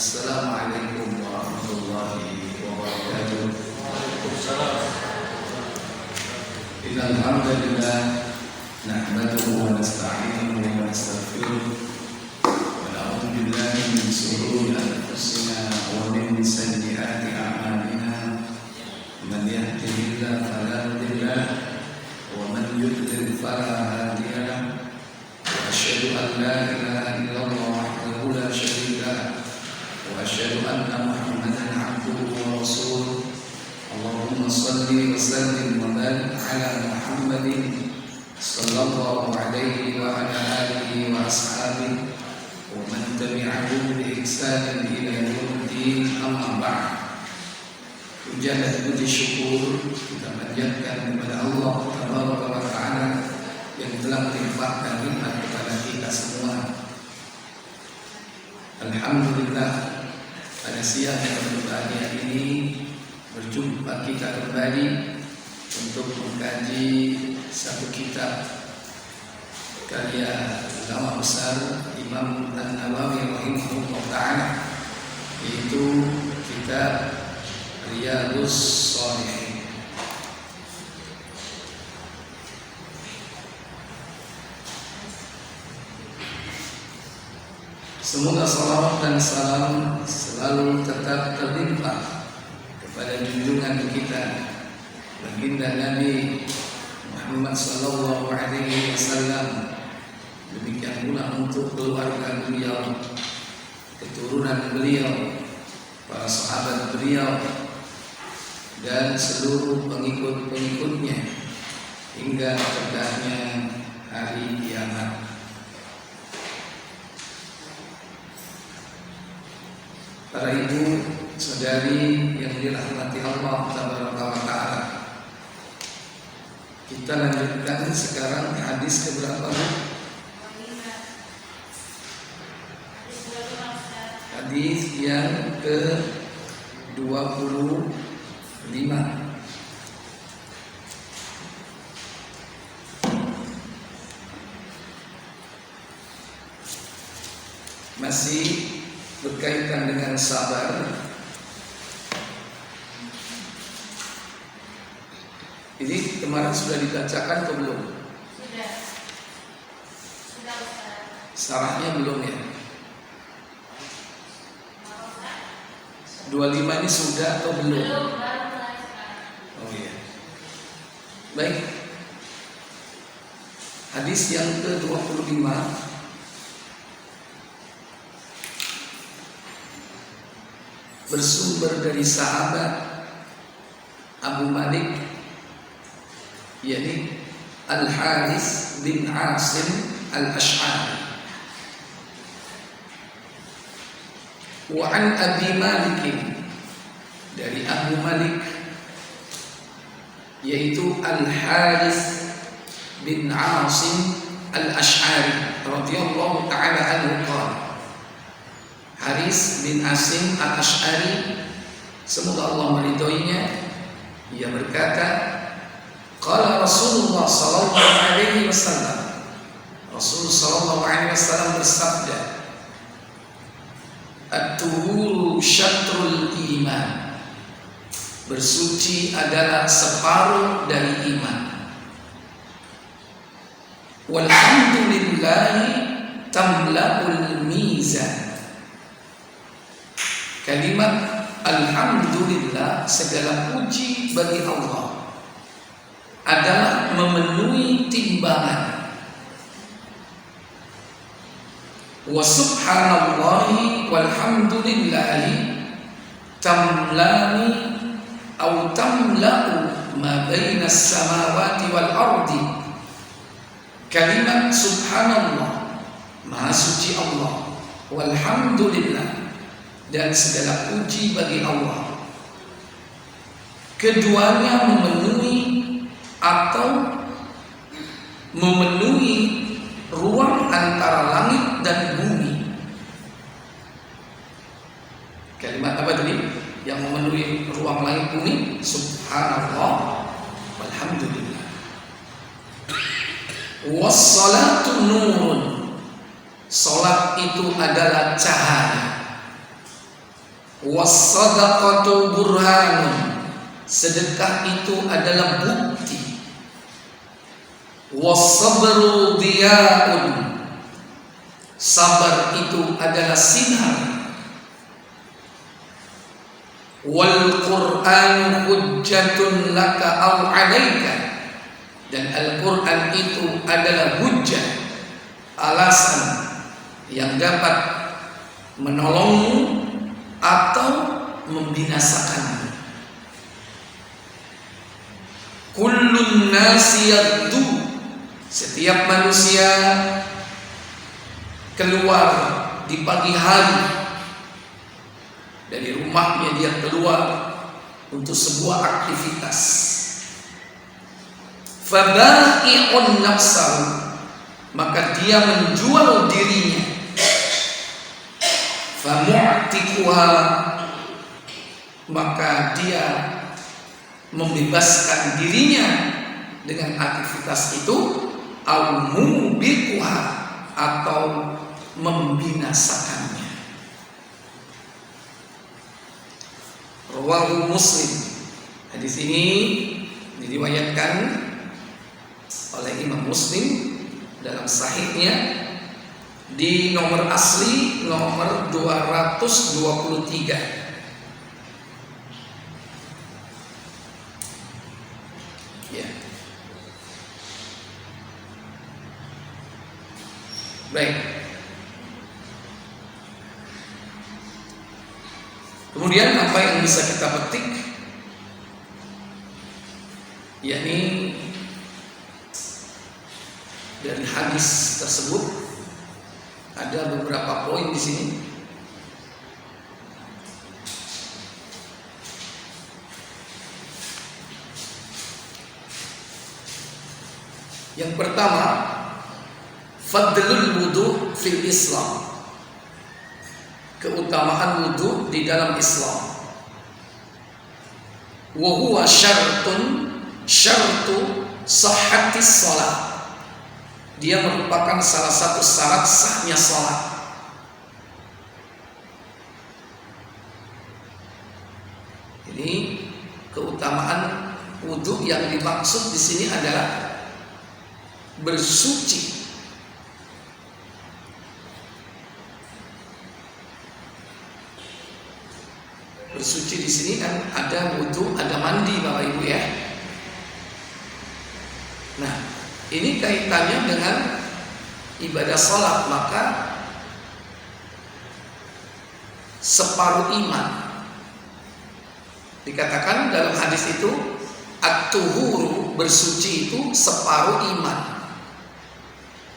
Assalamualaikum warahmatullahi wabarakatuh. Innal hamdalillah nahmaduhu wa nasta'inuhu wa nastaghfiruh wa na'udzu billahi min shururi anfusina wa min sayyiati a'malina. Man yahdihillahu fala mudilla lahu wa man yudlil fala hadiya lahu. Wa asyhadu an la ilaha illallah wahdahu la syarika lahu wa asyhadu anna Muhammadan 'abduhu wa rasuluh. Allahumma salli wa sallim wa barik ala Muhammadin sallallahu alaihi wa ala alihi wa ashabihi wa man tabi'ahum bi ihsanin ila yaumiddin, amma ba'd. Puja dan puji syukur kita panjatkan kepada Allah Tabaraka wa Ta'ala yang telah melimpahkan nikmat kepada kita semua. Alhamdulillah, pada siang yang berbahagia ini berjumpa kita kembali untuk mengkaji satu kitab karya ulama besar Imam An-Nawawi rahimahullah ta'ala, yaitu kitab Riyadhus Shalihin. Semoga salawat dan salam selalu tetap terlimpah kepada junjungan kita baginda Nabi Muhammad sallallahu alaihi wasallam, demikian pula untuk keluarga beliau, keturunan beliau, para sahabat beliau, dan seluruh pengikut-pengikutnya hingga tegaknya hari kiamat. Para ibu, saudari yang dirahmati Allah Tabaraka wa Ta'ala, kita lanjutkan sekarang hadis keberapa? Hadis yang ke-25. Masih berkaitan dengan sabar. Ini kemarin sudah dibacakan atau belum? Sudah. Sarahnya belum ya? 25 ini sudah atau belum? Oh iya. Baik. Hadis yang ke-25 bersumber dari sahabat Abu Malik, yakni Al-Harits bin Asim Al-Ash'ari. Wa an Abi Malik, dari Abu Malik, yaitu Al-Harits bin Asim Al-Ash'ari radhiyallahu ta'ala anhu qala. Haris bin Asim Al-Ash'ari, semoga Allah meridhoinya, ia berkata, qala Rasulullah sallallahu alaihi wasallam, Rasul sallallahu alaihi wasallam bersabda, at-tuhuru syatrul iman, bersuci adalah separuh dari iman. Walhamdulillahi tamla'ul mizan, kalimat alhamdulillah, segala puji bagi Allah, adalah memenuhi timbangan. Wa subhanallahi walhamdulillahi tamlani au tamla'u ma baina as-samawati wal ardi. Kalimat subhanallah, maha suci Allah, walhamdulillah, dan segala puji bagi Allah, keduanya memenuhi atau memenuhi ruang antara langit dan bumi. Kalimat apa tadi yang memenuhi ruang langit bumi? Subhanallah walhamdulillah. Wassalatu nurun, salat itu adalah cahaya. Was-shadaqatu burhanun, sedekah itu adalah bukti. Was-sabru diya'un, sabar itu adalah sinar. Wal Qur'an hujjatun laka aw 'alaika, dan Al-Qur'an itu adalah hujjah, alasan yang dapat menolongmu atau membinasakanmu. Kullun nasi yagdu, setiap manusia keluar di pagi hari dari rumahnya, dia keluar untuk sebuah aktivitas. Faba'i'un nafsahu, maka dia menjual dirinya. Famu'tiquha, maka dia membebaskan dirinya dengan aktivitas itu. Au mubiquha, atau membinasakannya. Rawahu Muslim. Hadis ini diriwayatkan oleh Imam Muslim dalam sahihnya di nomor asli nomor 223. Ya. Baik. Kemudian apa yang bisa kita petik, yakni dari hadis tersebut ada beberapa poin di sini. Yang pertama, fadlul wudu fil Islam, keutamaan wudu di dalam Islam. Wa huwa syartu sahhatis shalah, dia merupakan salah satu syarat sahnya salat. Jadi keutamaan wudu yang dimaksud di sini adalah bersuci. Bersuci di sini kan ada wudu, ada mandi, Bapak Ibu ya. Nah, ini kaitannya dengan ibadah sholat, maka separuh iman. Dikatakan dalam hadis itu, at-tuhuru, bersuci itu separuh iman.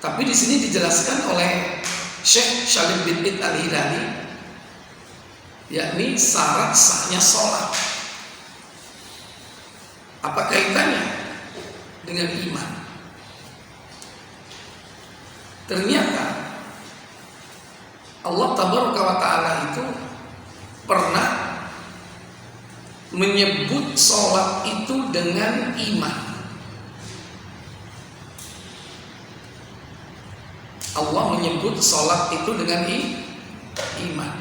Tapi di sini dijelaskan oleh Syekh Syalim bin Id Al-Hilali, yakni syarat sahnya sholat. Apa kaitannya dengan iman? Ternyata Allah Tabaraka wa Ta'ala itu pernah menyebut sholat itu dengan iman. Allah menyebut sholat itu dengan iman.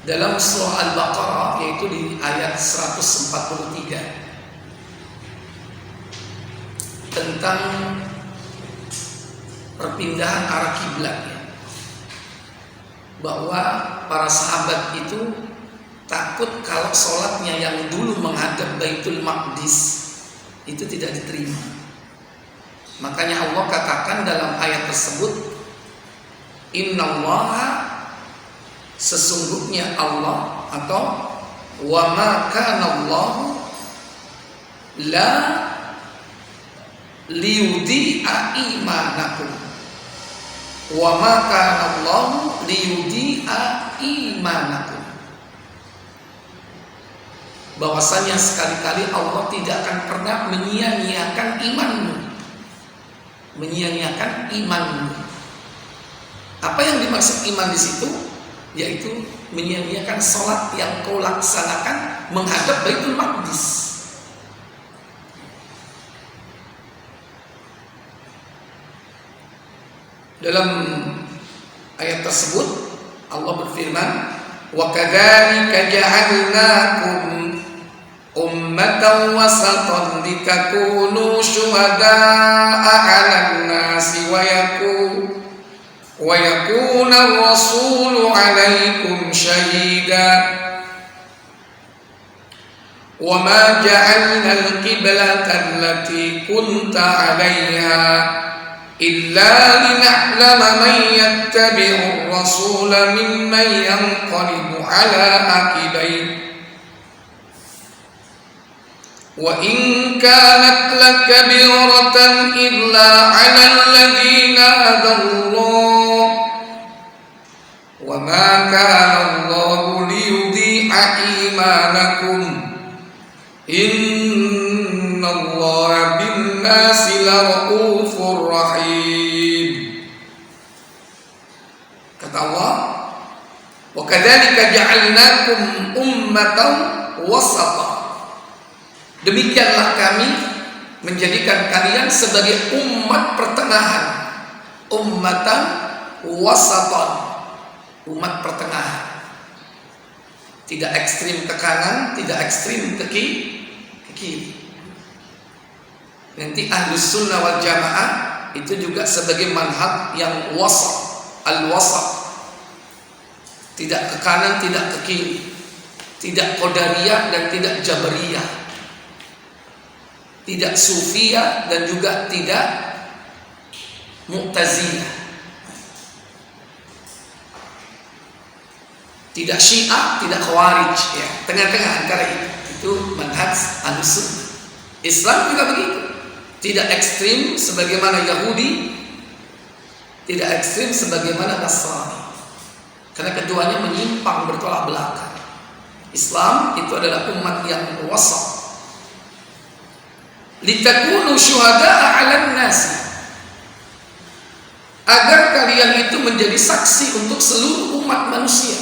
Dalam surah Al-Baqarah, yaitu di ayat 143, tentang perpindahan arah kiblat, bahwa para sahabat itu takut kalau sholatnya yang dulu menghadap Baitul Maqdis itu tidak diterima. Makanya Allah katakan dalam ayat tersebut, innallaha, sesungguhnya Allah, atau wa ma kana Allahu la liyudhi'a imanakum, wa ma kana Allahu liyudhi'a imanakum, bahwasanya sekali-kali Allah tidak akan pernah menyia-nyiakan imanmu, menyia-nyiakan imanmu. Apa yang dimaksud iman di situ? Yaitu menyia-nyiakan sholat yang kau laksanakan menghadap Baitul Maqdis. Dalam ayat tersebut Allah berfirman, wa kadzalika ja'alnakum ummatan wasatan litakunu syuhada'a 'alan nasi wa yakuna ar-rasulu 'alaikum syahida wa ma ja'alna al-qiblata allati kunta 'alaiha illa lina'lama man yattabi'ur rasula mimman yanqalibu 'ala aqibaihi wa in kanat lakabiratan illa 'alal ladzina hadallah wa ma kana Allahu liyudhi'a imanakum innallaha bin-nasi laraufur rahim. Kata Allah, wa kadzalika ja'alnakum ummatan wasata. Demikianlah kami menjadikan kalian sebagai umat pertengahan, ummatan wasatan, umat pertengahan. Tidak ekstrim ke kanan, tidak ekstrim ke kiri. Nanti Ahlus Sunnah wal Jamaah itu juga sebagai manhaj yang wasat, al-wasat. Tidak ke kanan, tidak ke kiri. Tidak Qadariyah dan tidak Jabariyah. Tidak Sufiyah dan juga tidak Mu'tazilah. Tidak Syiah, tidak Khawarij, ya, tengah-tengah antara itu manhaj Ahlus Sunnah. Islam juga begitu. Tidak ekstrim sebagaimana Yahudi, tidak ekstrim sebagaimana Nasrani. Karena keduanya menyimpang, bertolak belakang. Islam itu adalah umat yang wasat. Litakunu syuhada'a 'alan nasi, agar kalian itu menjadi saksi untuk seluruh umat manusia.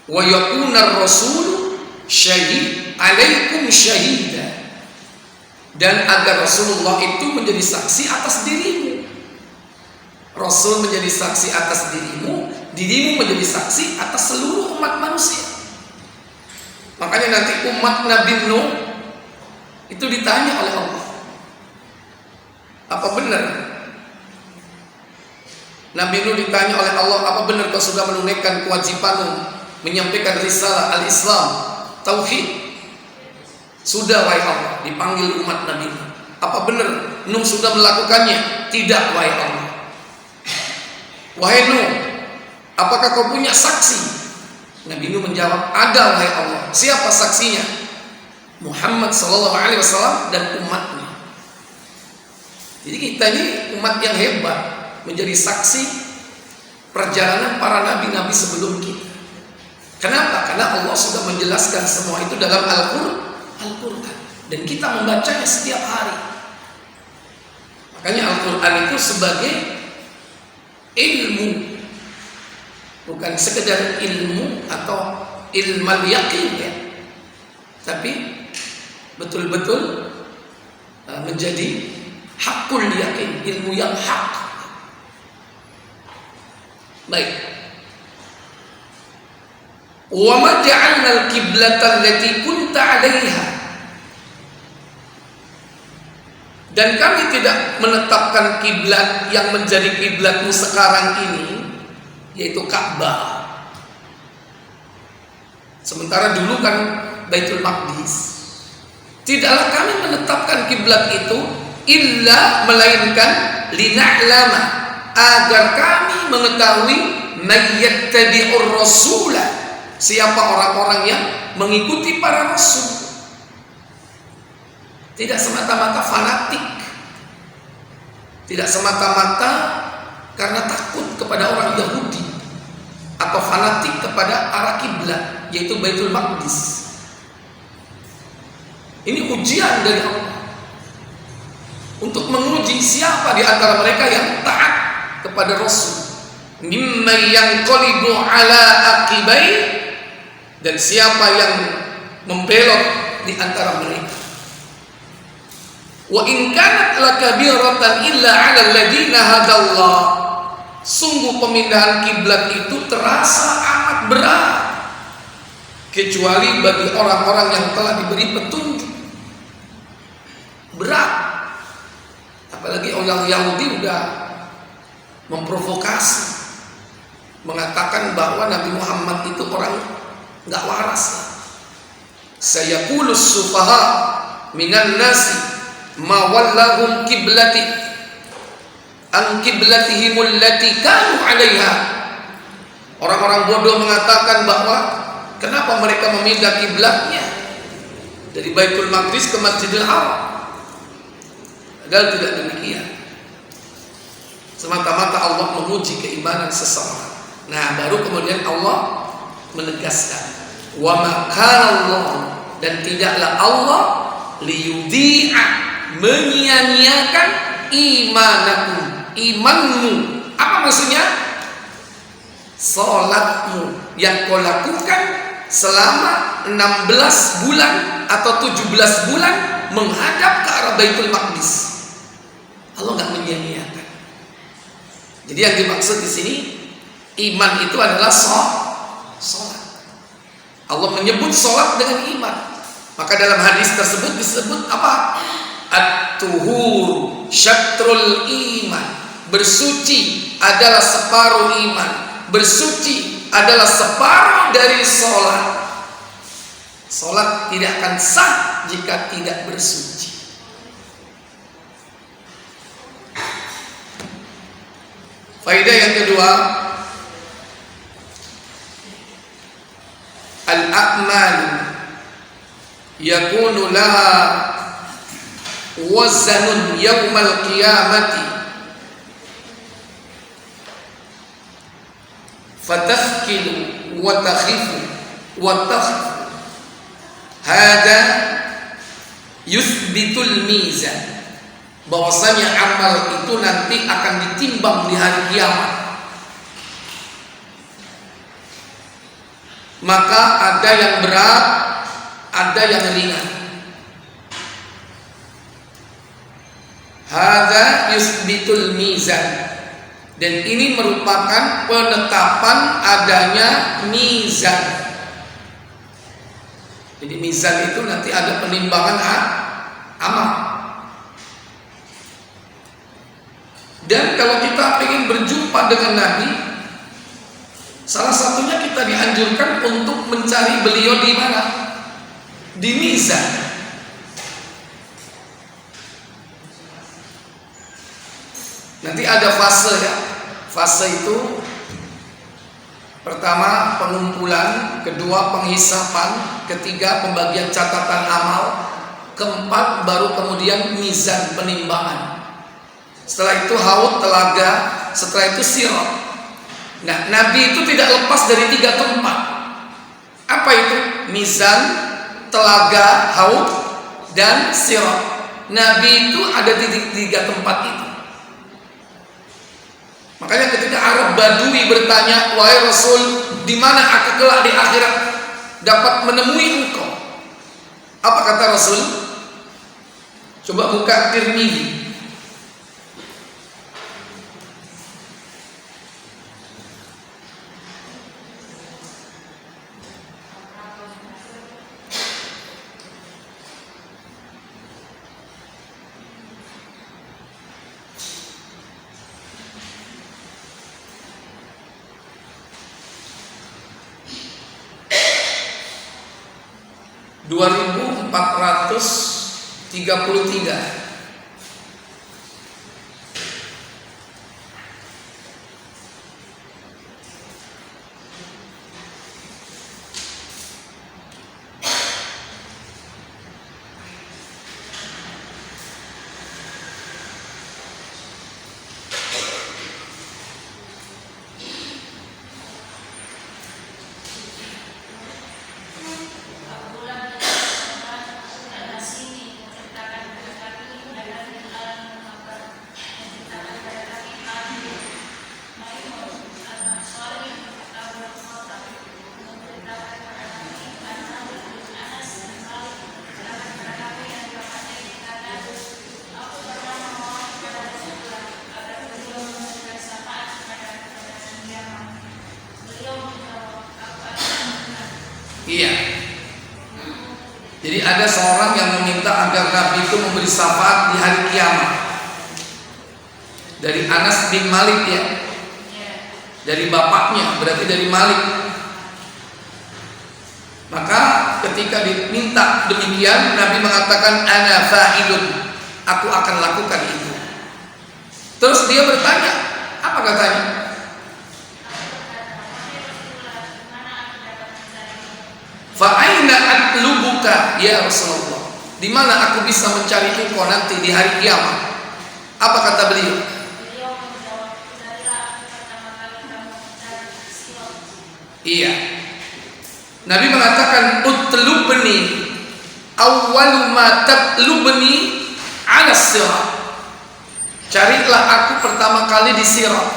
Wa yakuna ar-rasul syahid 'alaikum syahida, dan agar Rasulullah itu menjadi saksi atas dirimu. Rasul menjadi saksi atas dirimu, dirimu menjadi saksi atas seluruh umat manusia. Makanya nanti umat Nabi Nuh itu ditanya oleh Allah, apa benar? Nabi Nuh ditanya oleh Allah, apa benar kau sudah menunaikan kewajibanmu menyampaikan risalah al-Islam, tauhid? Sudah wahai Allah, dipanggil umat Nabi Nuh. Apa benar Nuh sudah melakukannya? Tidak wahai Allah. Wahai Nuh, apakah kau punya saksi? Nabi Nuh menjawab, ada wahai Allah. Siapa saksinya? Muhammad sallallahu alaihi wasallam dan umatnya. Jadi kita ini umat yang hebat, menjadi saksi perjalanan para nabi-nabi sebelum kita. Kenapa? Karena Allah sudah menjelaskan semua itu dalam Al-Quran, dan kita membacanya setiap hari. Makanya Al-Quran itu sebagai ilmu, bukan sekedar ilmu atau ilmal yaqin, ya, tapi betul-betul menjadi hakul yakin, ilmu yang hak. Baik. Wa ma ja'alna al-qiblata allati kunta 'alaiha, dan kami tidak menetapkan kiblat yang menjadi kiblatmu sekarang ini, yaitu Ka'bah. Sementara dulu kan Baitul Maqdis. Tidaklah kami menetapkan kiblat itu illa melainkan lina'lama, agar kami mengetahui mayyattabi'ur rasula, siapa orang-orang yang mengikuti para rasul. Tidak semata-mata fanatik, tidak semata-mata karena takut kepada orang Yahudi atau fanatik kepada arah kiblat, yaitu Baitul Maqdis. Ini ujian dari Allah untuk menguji siapa di antara mereka yang taat kepada Rasul, mimman yanqalibu ala aqibai, dan siapa yang membelok di antara mereka. Wa in kanat lakabiratan illa 'alal ladzina hadallah. Sungguh pemindahan kiblat itu terasa amat berat kecuali bagi orang-orang yang telah diberi petunjuk. Berat. Apalagi orang Yahudi udah memprovokasi, mengatakan bahwa Nabi Muhammad itu orang nggak waras. Sayaqulus sufaha minan nasi ma wallahum kiblati an kiblatihimul lati kanu 'alaiha. Orang-orang bodoh mengatakan bahwa kenapa mereka memindah kiblatnya dari Baitul Maqdis ke Masjidil Haram. Padahal tidak demikian. Semata-mata Allah menguji keimanan seseorang. Nah, baru kemudian Allah menegaskan, wa ma kana Allah, dan tidaklah Allah liyudhi'a, menyia-nyiakan imanakum, imanmu. Apa maksudnya? Salatmu yang kau lakukan selama 16 bulan atau 17 bulan menghadap ke arah Baitul Maqdis. Allah nggak menyia-nyiakan. Jadi yang dimaksud di sini iman itu adalah sholat. Allah menyebut sholat dengan iman. Maka dalam hadis tersebut disebut apa? At-tuhur syatrul iman. Bersuci adalah separuh iman. Bersuci adalah separuh dari sholat. Sholat tidak akan sah jika tidak bersuci. Faedah yang kedua, al-a'mal yakunu laha wazanun yawmal qiyamati fatafkilu wa takhifu wa takhifu. Hada yuthbitul mizan, bahwasanya amal itu nanti akan ditimbang di hari kiamat. Maka ada yang berat, ada yang ringan. Hadza yusbitul mizan, dan ini merupakan penetapan adanya mizan. Jadi mizan itu nanti ada penimbangan amal. Dan kalau kita ingin berjumpa dengan Nabi, salah satunya kita dianjurkan untuk mencari beliau di mana? Di mizan. Nanti ada fase ya. Fase itu pertama pengumpulan, kedua penghisapan, ketiga pembagian catatan amal, keempat baru kemudian mizan penimbangan. Setelah itu haud, telaga, setelah itu sirat. Nah, Nabi itu tidak lepas dari 3 tempat. Apa itu? Mizan, telaga, haud, dan sirat. Nabi itu ada di 3 tempat itu. Makanya ketika Arab Badui bertanya, wahai Rasul, di mana aku kelak di akhirat dapat menemui engkau? Apa kata Rasul? Coba buka Tirmidzi. (2433) Jadi ada seorang yang meminta agar Nabi itu memberi syafaat di hari kiamat. Dari Anas bin Malik ya. Dari bapaknya, berarti dari Malik. Maka ketika diminta demikian, Nabi mengatakan ana fa'ilun, aku akan lakukan itu. Terus dia bertanya, apa katanya? Fa'aina atlubuka ya Rasulullah, di mana aku bisa mencari engkau nanti di hari kiamat? Apa kata beliau? Iya. Nabi mengatakan utlubni awwalu ma tatlubni ala sirat. Carilah aku pertama kali di sirat.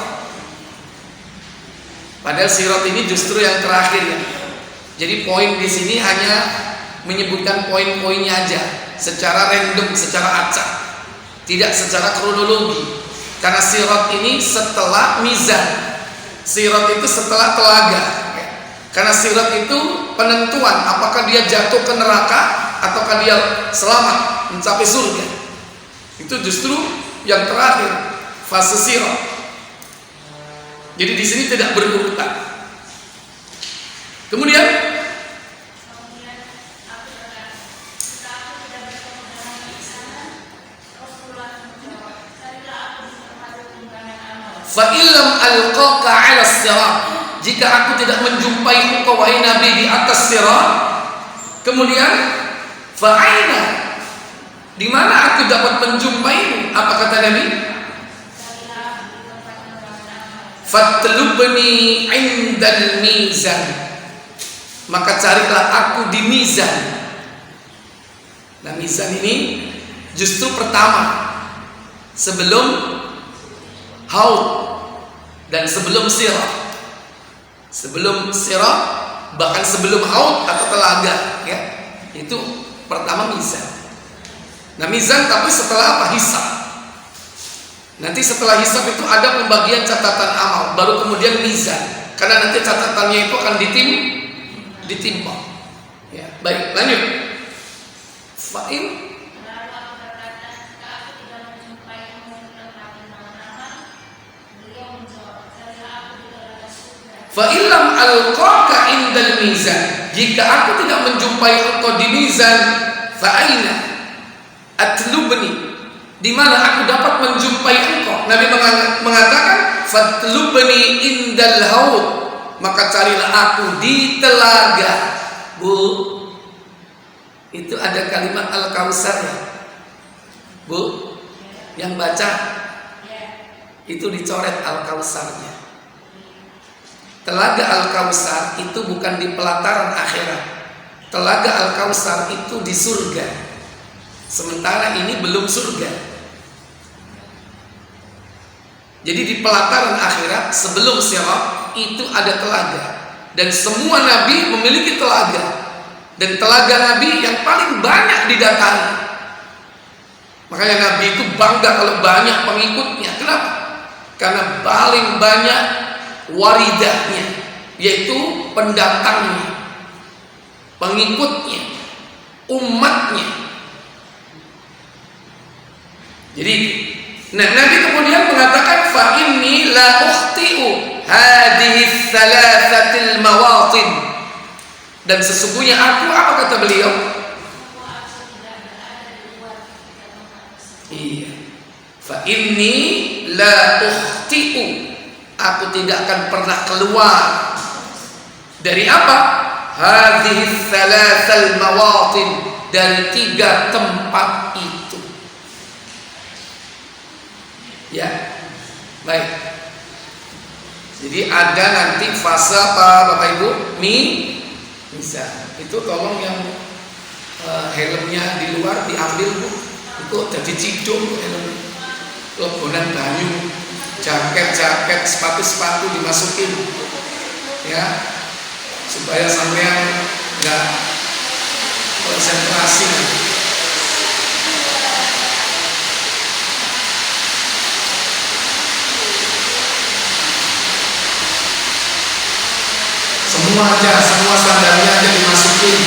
Padahal sirat ini justru yang terakhir ya. Jadi poin di sini hanya menyebutkan poin-poinnya aja, secara random, secara acak, tidak secara kronologi. Karena sirat ini setelah mizan, sirat itu setelah telaga. Karena sirat itu penentuan apakah dia jatuh ke neraka ataukah dia selamat mencapai surga. Itu justru yang terakhir, fase sirat. Jadi di sini tidak berurutan. Kemudian fa illam alqaka 'ala sirat, jika aku tidak menjumpai engkau wahai Nabi di atas sirat, kemudian fa aina, di mana aku dapat menjumpaimu? Apa kata Nabi? Fatlubni 'indal mizan, maka carilah aku di mizan. Nah, mizan ini justru pertama sebelum haud dan sebelum sirat. Sebelum sirat, bahkan sebelum haud atau telaga ya. Itu pertama mizan. Nah, mizan tapi setelah apa? Hisab. Nanti setelah hisab itu ada pembagian catatan amal, baru kemudian mizan. Karena nanti catatannya itu akan ditimpa. Ya, baik, lanjut. Fa'in Fa'ilam alqaka indal mizan, jika aku tidak menjumpai engkau di mizan, fa'aina atlubni, di mana aku dapat menjumpai engkau? Nabi mengatakan fatlubni indal haud, maka carilah aku di telaga. Bu, itu ada kalimat Al-Kautsar ya, Bu, yang baca itu dicoret Al-Kautsarnya. Telaga Al-Kautsar itu bukan di pelataran akhirat. Telaga Al-Kautsar itu di surga. Sementara ini belum surga. Jadi di pelataran akhirat sebelum sirat itu ada telaga. Dan semua nabi memiliki telaga. Dan telaga nabi yang paling banyak didatangi. Makanya nabi itu bangga kalau banyak pengikutnya. Kenapa? Karena paling banyak waridahnya, yaitu pendatangnya, pengikutnya, umatnya. Jadi, nah, Nabi kemudian mengatakan fa inni la ukhti'u hadhihi thalathatil mawatin, dan sesungguhnya aku, apa kata beliau? Iya, fa inni la ukhti'u, aku tidak akan pernah keluar dari apa? Hadhihi thalathal mawatin, dari 3 tempat itu. Ya, baik. Jadi ada nanti fase apa Bapak Ibu? Bisa. Itu tolong yang helmnya di luar diambil Bu. Itu jadi cidung helm. Lebonan banyu. Jaket, sepatu dimasukin ya, supaya sampean enggak konsentrasi. Semua sandalnya aja dimasukin.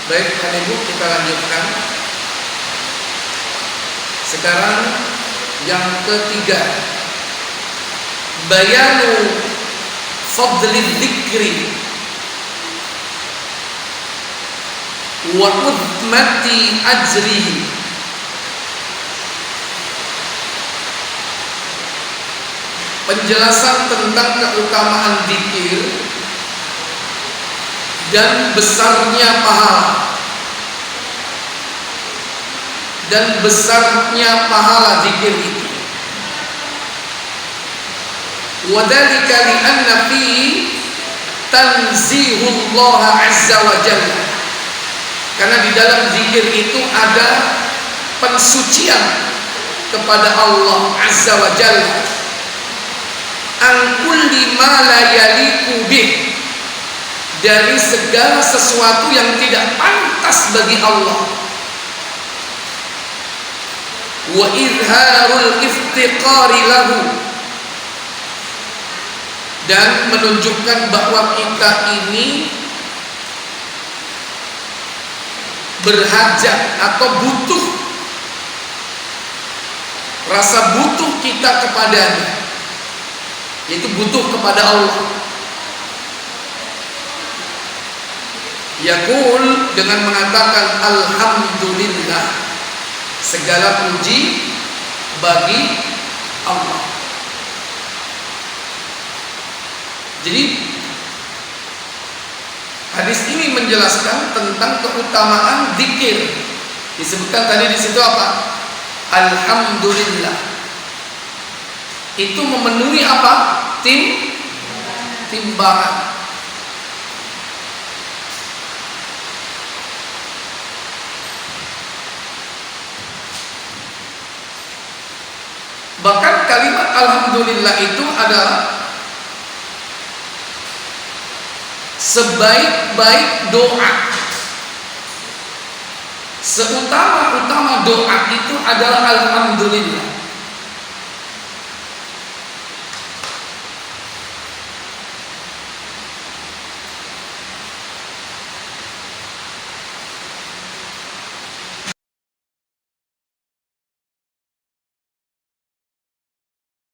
Baik, Bapak Ibu, kita lanjutkan. Sekarang yang ketiga, bayanu fadlil dzikri wa udmati ajrihi. Penjelasan tentang keutamaan zikir dan besarnya pahala, zikir itu. Wadhalika li'anna fihi tanzihullah azza wa jalla. Karena di dalam zikir itu ada pensucian kepada Allah azza wa jalla, an kulli ma la yaliqu bih, dari segala sesuatu yang tidak pantas bagi Allah, wa izharul iftiqari lahu, dan menunjukkan bahwa kita ini berhajat atau butuh, rasa butuh kita kepadanya, yaitu butuh kepada Allah. Yaqul, dengan mengatakan alhamdulillah, segala puji bagi Allah. Jadi hadis ini menjelaskan tentang keutamaan zikir. Disebutkan tadi di situ apa? Alhamdulillah. Itu memenuhi apa? Timbangan. Bahkan kalimat alhamdulillah itu adalah sebaik-baik doa. Seutama-utama doa itu adalah alhamdulillah.